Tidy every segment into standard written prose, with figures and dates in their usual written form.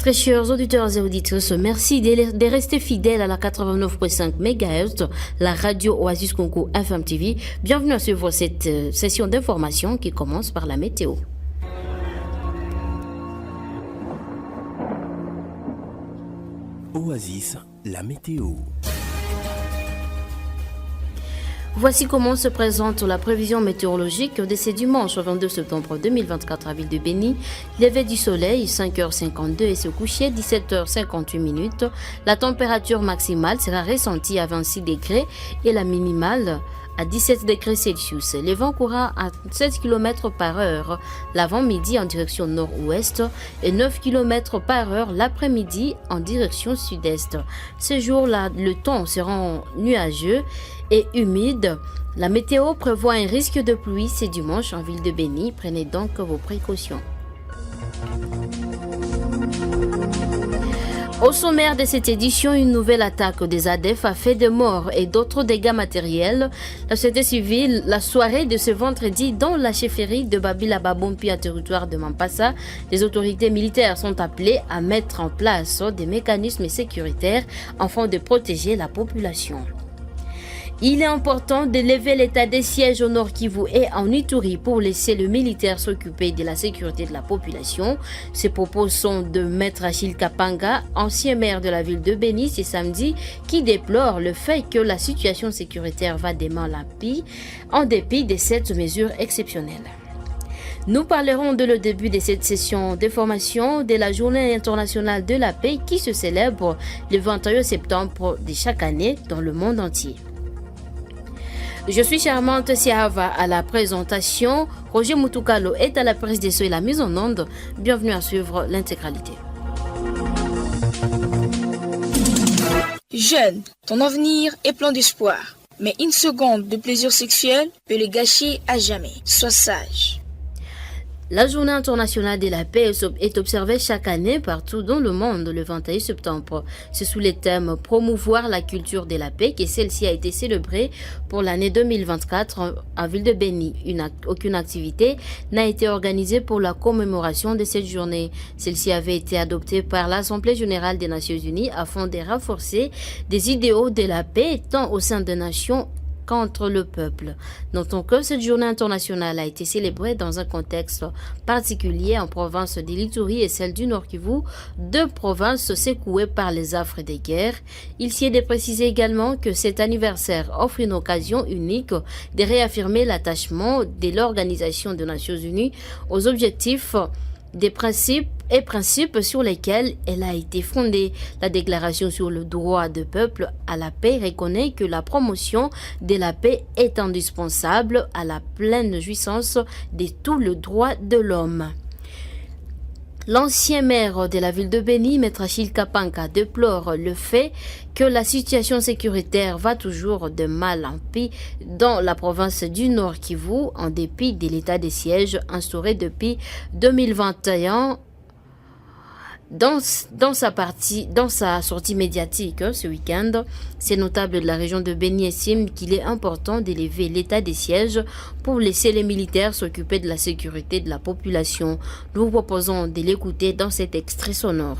Très chers auditeurs et auditrices, merci de rester fidèles à la 89.5 MHz, la radio Oasis Congo FM TV. Bienvenue à suivre cette session d'information qui commence par la météo. Oasis, la météo. Voici comment se présente la prévision météorologique de ce dimanche 22 septembre 2024 à Ville de Béni. Lever du soleil 5h52 et se coucher 17h58. La température maximale sera ressentie à 26 degrés et la minimale à 17 degrés Celsius. Le vent courra à 7 km par heure l'avant-midi en direction nord-ouest et 9 km par heure l'après-midi en direction sud-est. Ce jour-là, le temps sera nuageux et humide. La météo prévoit un risque de pluie ce dimanche en ville de Béni. Prenez donc vos précautions. Au sommaire de cette édition, une nouvelle attaque des ADF a fait des morts et d'autres dégâts matériels. La société civile, la soirée de ce vendredi dans la chefferie de Babila Babompi à territoire de Mampasa, les autorités militaires sont appelées à mettre en place des mécanismes sécuritaires afin de protéger la population. Il est important de lever l'état des sièges au Nord Kivu et en Ituri pour laisser le militaire s'occuper de la sécurité de la population. Ces propos sont de Maître Achille Kapanga, ancien maire de la ville de Béni, ce samedi, qui déplore le fait que la situation sécuritaire va de mal en pis en dépit de cette mesure exceptionnelle. Nous parlerons de le début de cette session de formation de la Journée internationale de la paix qui se célèbre le 21 septembre de chaque année dans le monde entier. Je suis Charmante Siava à la présentation. Roger Moutoukalo est à la prise des sons et la mise en onde. Bienvenue à suivre l'intégralité. Jeune, ton avenir est plein d'espoir. Mais une seconde de plaisir sexuel peut le gâcher à jamais. Sois sage. La Journée internationale de la paix est observée chaque année partout dans le monde le 21 septembre. C'est sous le thème promouvoir la culture de la paix que celle-ci a été célébrée pour l'année 2024 à Ville de Béni. Aucune activité n'a été organisée pour la commémoration de cette journée. Celle-ci avait été adoptée par l'Assemblée générale des Nations unies afin de renforcer des idéaux de la paix tant au sein des nations contre le peuple. Notons que cette journée internationale a été célébrée dans un contexte particulier en province de l'Ituri et celle du Nord Kivu, deux provinces secouées par les affres des guerres. Il s'y est de préciser également que cet anniversaire offre une occasion unique de réaffirmer l'attachement de l'Organisation des Nations Unies aux objectifs des principes sur lesquels elle a été fondée. La déclaration sur le droit du peuple à la paix reconnaît que la promotion de la paix est indispensable à la pleine jouissance de tout le droit de l'homme. L'ancien maire de la ville de Béni, Maître Achille Kapanga, déplore le fait que la situation sécuritaire va toujours de mal en pis dans la province du Nord Kivu, en dépit de l'état de siège instauré depuis 2021. Dans sa sortie médiatique ce week-end, ces notables de la région de Béni estiment qu'il est important d'élever l'état des sièges pour laisser les militaires s'occuper de la sécurité de la population. Nous vous proposons de l'écouter dans cet extrait sonore.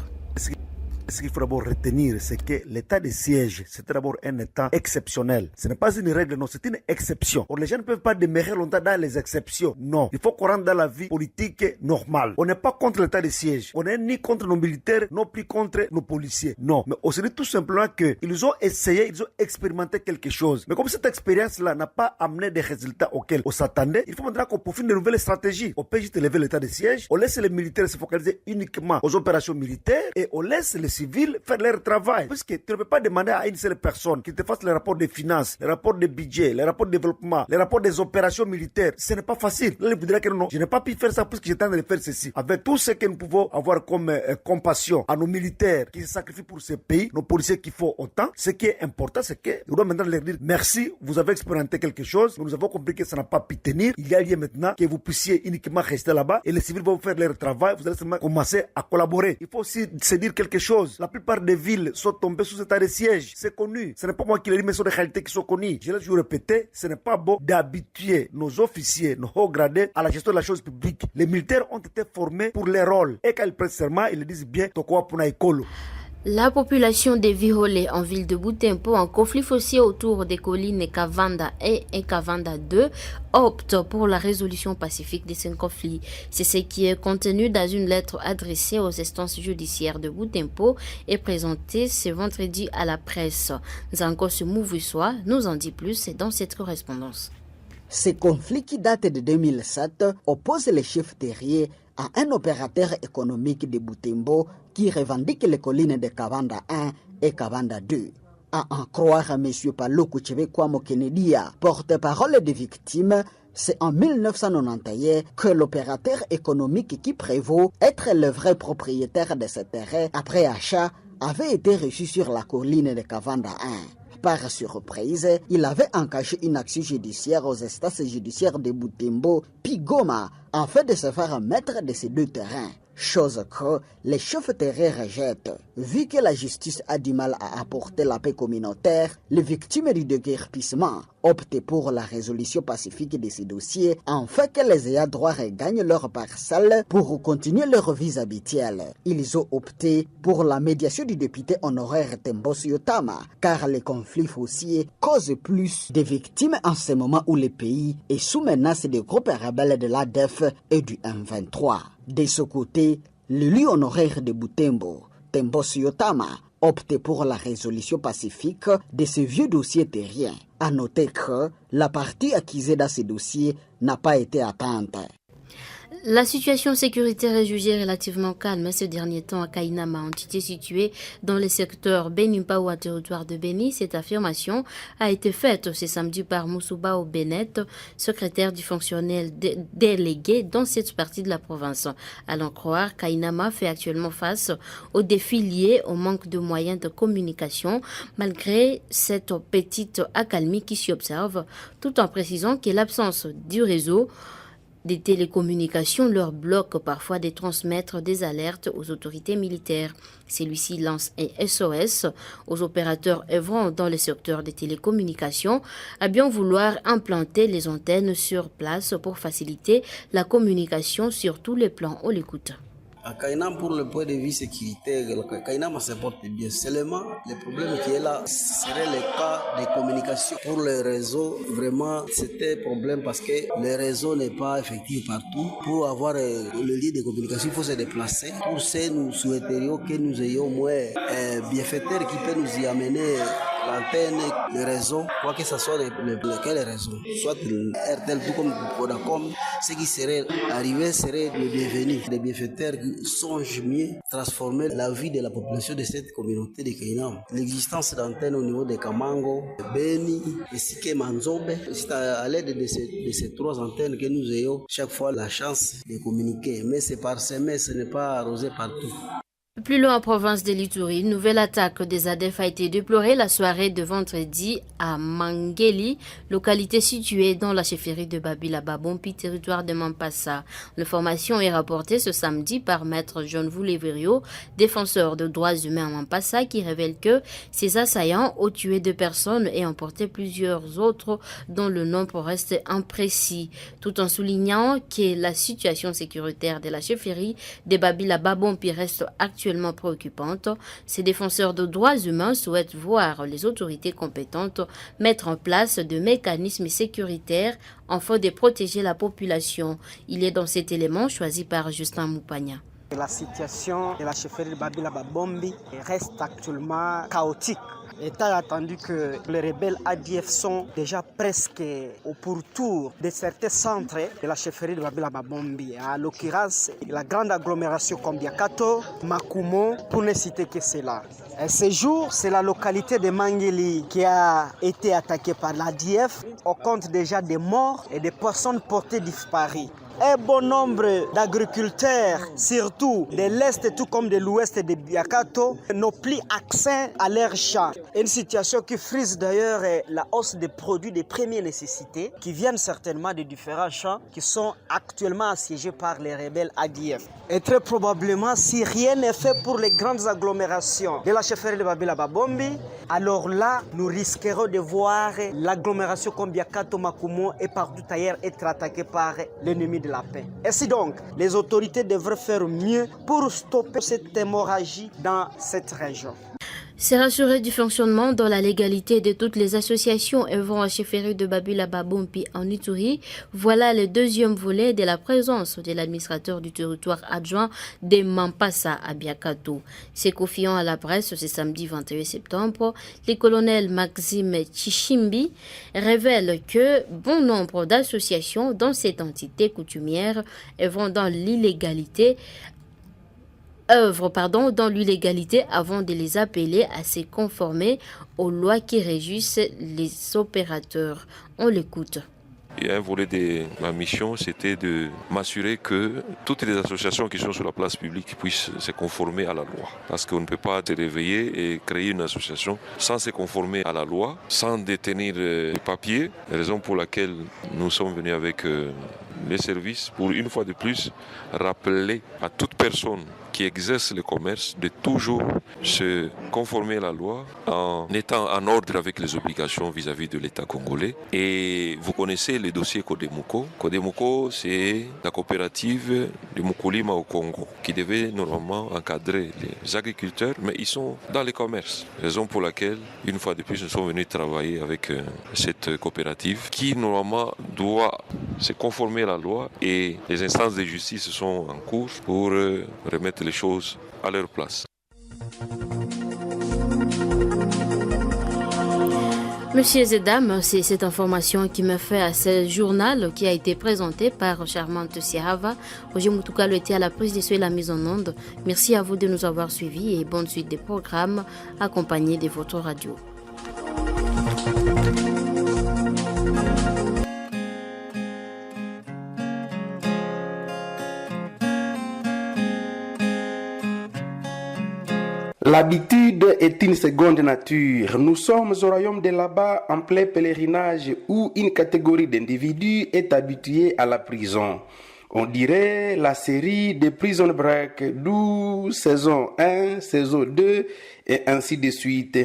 Ce qu'il faut d'abord retenir, c'est que l'état de siège, c'est d'abord un état exceptionnel. Ce n'est pas une règle, non, c'est une exception. Or, les gens ne peuvent pas demeurer longtemps dans les exceptions. Non, il faut qu'on rentre dans la vie politique normale. On n'est pas contre l'état de siège. On n'est ni contre nos militaires, non plus contre nos policiers. Non, mais on se dit tout simplement qu'ils ont essayé, ils ont expérimenté quelque chose. Mais comme cette expérience-là n'a pas amené des résultats auxquels on s'attendait, il faut maintenant qu'on profite de nouvelles stratégies. On peut juste élever l'état de siège, on laisse les militaires se focaliser uniquement aux opérations militaires et on laisse les civils faire leur travail. Puisque tu ne peux pas demander à une seule personne qui te fasse les rapports des finances, les rapports de budget, les rapports de développement, les rapports des opérations militaires. Ce n'est pas facile. Là, il vous dira que non, je n'ai pas pu faire ça puisque j'étais en train de faire ceci. Avec tout ce que nous pouvons avoir comme compassion à nos militaires qui se sacrifient pour ce pays, nos policiers qui font autant, ce qui est important, c'est que nous devons maintenant leur dire merci, vous avez expérimenté quelque chose, nous avons compris que ça n'a pas pu tenir. Il y a lieu maintenant que vous puissiez uniquement rester là-bas et les civils vont faire leur travail, vous allez seulement commencer à collaborer. Il faut aussi se dire quelque chose. chose. La plupart des villes sont tombées sous état de siège. C'est connu. Ce n'est pas moi qui le dis, mais ce sont des réalités qui sont connues. Je l'ai toujours répété, ce n'est pas bon d'habituer nos officiers, nos hauts gradés à la gestion de la chose publique. Les militaires ont été formés pour les rôles. Et quand ils prêtent serment, ils le disent bien, Tokoa Puna Ekolo. La population des Virolais en ville de Butembo, en conflit foncier autour des collines Kavanda 1 et Kavanda 2, opte pour la résolution pacifique de ces conflits. C'est ce qui est contenu dans une lettre adressée aux instances judiciaires de Butembo et présentée ce vendredi à la presse. Zanko Mouvissois nous en dit plus dans cette correspondance. Ce conflit qui date de 2007 oppose les chefs terriers à un opérateur économique de Butembo qui revendique les collines de Kavanda 1 et Kavanda 2. À en croire M. Paluku Chebekwa Kenedia, porte-parole des victimes, c'est en 1991 que l'opérateur économique qui prévaut être le vrai propriétaire de ce terrain après achat avait été reçu sur la colline de Kavanda 1. Par surprise, il avait engagé une action judiciaire aux instances judiciaires de Butembo, puis Goma, en fait de se faire maître de ces deux terrains. Chose que les chefs terriens rejettent. Vu que la justice a du mal à apporter la paix communautaire, les victimes du déguerpissement optent pour la résolution pacifique de ces dossiers afin que les ayants droit regagnent leur parcelle pour continuer leur vie habituelle. Ils ont opté pour la médiation du député honoraire Tembos Yotama, car les conflits fonciers causent plus de victimes en ce moment où le pays est sous menace des groupes rebelles de l'ADF et du M23. De ce côté, l'élu honoraire de Butembo, Tembos Yotama, opte pour la résolution pacifique de ce vieux dossier terrien. À noter que la partie accusée dans ces dossiers n'a pas été atteinte. La situation sécuritaire est jugée relativement calme ces derniers temps à Kainama, entité située dans le secteur Benimpaoua, territoire de Beni. Cette affirmation a été faite ce samedi par Moussoubao Bennett, secrétaire du fonctionnel délégué dans cette partie de la province. À l'en croire, Kainama fait actuellement face aux défis liés au manque de moyens de communication, malgré cette petite accalmie qui s'y observe, tout en précisant que l'absence du réseau des télécommunications leur bloque parfois de transmettre des alertes aux autorités militaires. Celui-ci lance un SOS aux opérateurs œuvrant dans le secteur des télécommunications à bien vouloir implanter les antennes sur place pour faciliter la communication sur tous les plans. On l'écoute. À Kainam, pour le point de vue sécuritaire, Kainam se porte bien. Seulement, le problème qui est là serait le cas de communication. Pour le réseau, vraiment, c'était un problème parce que le réseau n'est pas effectif partout. Pour avoir le lien de communication, il faut se déplacer. Pour ça, nous souhaiterions que nous ayons au moins un bienfaiteur qui peut nous y amener l'antenne, le réseau, quoi que ce soit lequel réseau, soit RTL tout comme Vodacom, ce qui serait arrivé serait le bienvenu. Les bienfaiteurs songent mieux transformer la vie de la population de cette communauté de Kainam. L'existence d'antennes au niveau de Kamango, Beni, ainsi que Manzobe, c'est à l'aide de ces trois antennes que nous ayons chaque fois la chance de communiquer. Mais c'est parsemé, ce n'est pas arrosé partout. Plus loin en province de l'Ituri, une nouvelle attaque des ADF a été déplorée la soirée de vendredi à Mangeli, localité située dans la chefferie de Babila Babompi, territoire de Mampasa. L'information est rapportée ce samedi par Maître John Vouleverio, défenseur de droits humains à Mampasa, qui révèle que ces assaillants ont tué 2 personnes et emporté plusieurs autres dont le nombre reste imprécis, tout en soulignant que la situation sécuritaire de la chefferie de Babila Babompi reste actuellement préoccupante. Ces défenseurs de droits humains souhaitent voir les autorités compétentes mettre en place de mécanismes sécuritaires afin de protéger la population. Il est dans cet élément choisi par Justin Moupagna. La situation de la chefferie de Babila Babombi reste actuellement chaotique. Étant attendu que les rebelles ADF sont déjà presque au pourtour de certains centres de la chefferie de Babila Babombi. À l'occurrence, la grande agglomération comme Biakato, Makumo, pour ne citer que cela. Et ce jour, c'est la localité de Mangeli qui a été attaquée par l'ADF. On compte déjà des morts et des personnes portées disparues. Un bon nombre d'agriculteurs, surtout de l'Est tout comme de l'Ouest de Biakato, n'ont plus accès à leurs champs. Une situation qui frise d'ailleurs la hausse des produits de première nécessité qui viennent certainement de différents champs qui sont actuellement assiégés par les rebelles ADF. Et très probablement, si rien n'est fait pour les grandes agglomérations de la chefferie de Babila Babombi, alors là, nous risquerons de voir l'agglomération comme Biakato, Makumo et partout ailleurs être attaquée par l'ennemi de la paix. Ainsi donc, les autorités devraient faire mieux pour stopper cette hémorragie dans cette région. C'est rassurer du fonctionnement dans la légalité de toutes les associations œuvrant à chefferie de Babila Babombi en Ituri. Voilà le deuxième volet de la présence de l'administrateur du territoire adjoint de Mampasa à Biakato. C'est confiant à la presse ce samedi 21 septembre, le colonel Maxime Chichimbi révèle que bon nombre d'associations dans cette entité coutumière œuvrant dans l'illégalité avant de les appeler à se conformer aux lois qui régissent les opérateurs. On l'écoute. Et un volet de ma mission, c'était de m'assurer que toutes les associations qui sont sur la place publique puissent se conformer à la loi. Parce qu'on ne peut pas se réveiller et créer une association sans se conformer à la loi, sans détenir les papiers, raison pour laquelle nous sommes venus avec les services pour une fois de plus rappeler à toute personne qui exerce le commerce de toujours se conformer à la loi en étant en ordre avec les obligations vis-à-vis de l'État congolais. Et vous connaissez le dossier Kodemoko. Kodemoko, c'est la coopérative de Mukulima au Congo qui devait normalement encadrer les agriculteurs, mais ils sont dans les commerces. Raison pour laquelle, une fois de plus, nous sommes venus travailler avec cette coopérative qui normalement doit se conformer à la loi et les instances de justice sont en cours pour remettre les choses à leur place. Messieurs et dames, c'est cette information qui me fait à ce journal qui a été présenté par Charmante Sierrava. Roger Moutoukalo était à la prise de soins et la mise en onde. Merci à vous de nous avoir suivis et bonne suite des programmes accompagnés de votre radio. L'habitude est une seconde nature. Nous sommes au royaume de là-bas en plein pèlerinage où une catégorie d'individus est habituée à la prison. On dirait la série de Prison Break, d'où saison 1, saison 2 et ainsi de suite.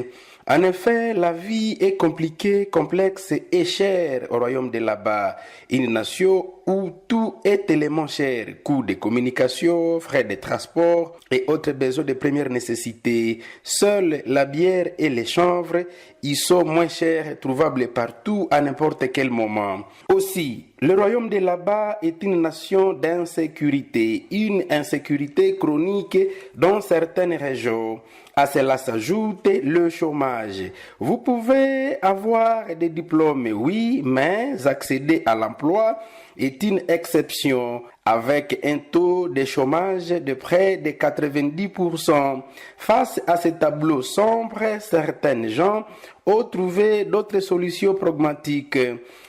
En effet, la vie est compliquée, complexe et chère au royaume de là-bas. Une nation où tout est tellement cher. Coûts de communication, frais de transport et autres besoins de première nécessité. Seule la bière et les chanvres y sont moins chers, trouvables partout à n'importe quel moment. Aussi, le royaume de là-bas est une nation d'insécurité, une insécurité chronique dans certaines régions. À cela s'ajoute le chômage. Vous pouvez avoir des diplômes, oui, mais accéder à l'emploi est une exception avec un taux de chômage de près de 90%. Face à ce tableau sombre, certains gens ont trouvé d'autres solutions pragmatiques.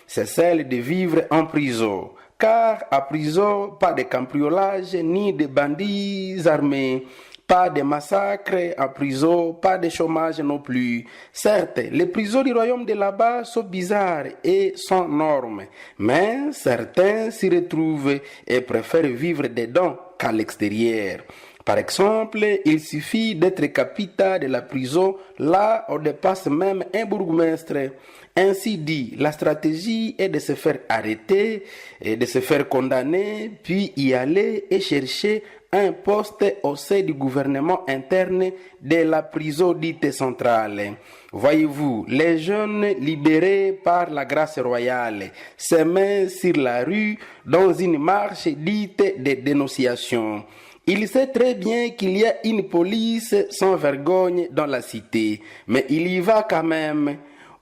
C'est celle de vivre en prison. Car à prison, pas de cambriolage ni de bandits armés. Pas de massacres en prison, pas de chômage non plus. Certes, les prisons du royaume de là-bas sont bizarres et sans normes, mais certains s'y retrouvent et préfèrent vivre dedans qu'à l'extérieur. Par exemple, il suffit d'être capitaine de la prison, là on dépasse même un bourgmestre. Ainsi dit, la stratégie est de se faire arrêter et de se faire condamner, puis y aller et chercher un poste au sein du gouvernement interne de la prison dite centrale. Voyez-vous, les jeunes libérés par la grâce royale se mettent sur la rue dans une marche dite de dénonciation. Il sait très bien qu'il y a une police sans vergogne dans la cité, mais il y va quand même.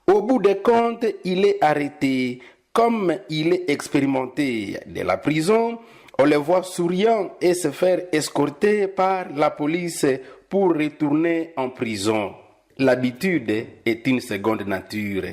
Au bout des comptes, il est arrêté. Comme il est expérimenté de la prison, on le voit souriant et se faire escorter par la police pour retourner en prison. L'habitude est une seconde nature.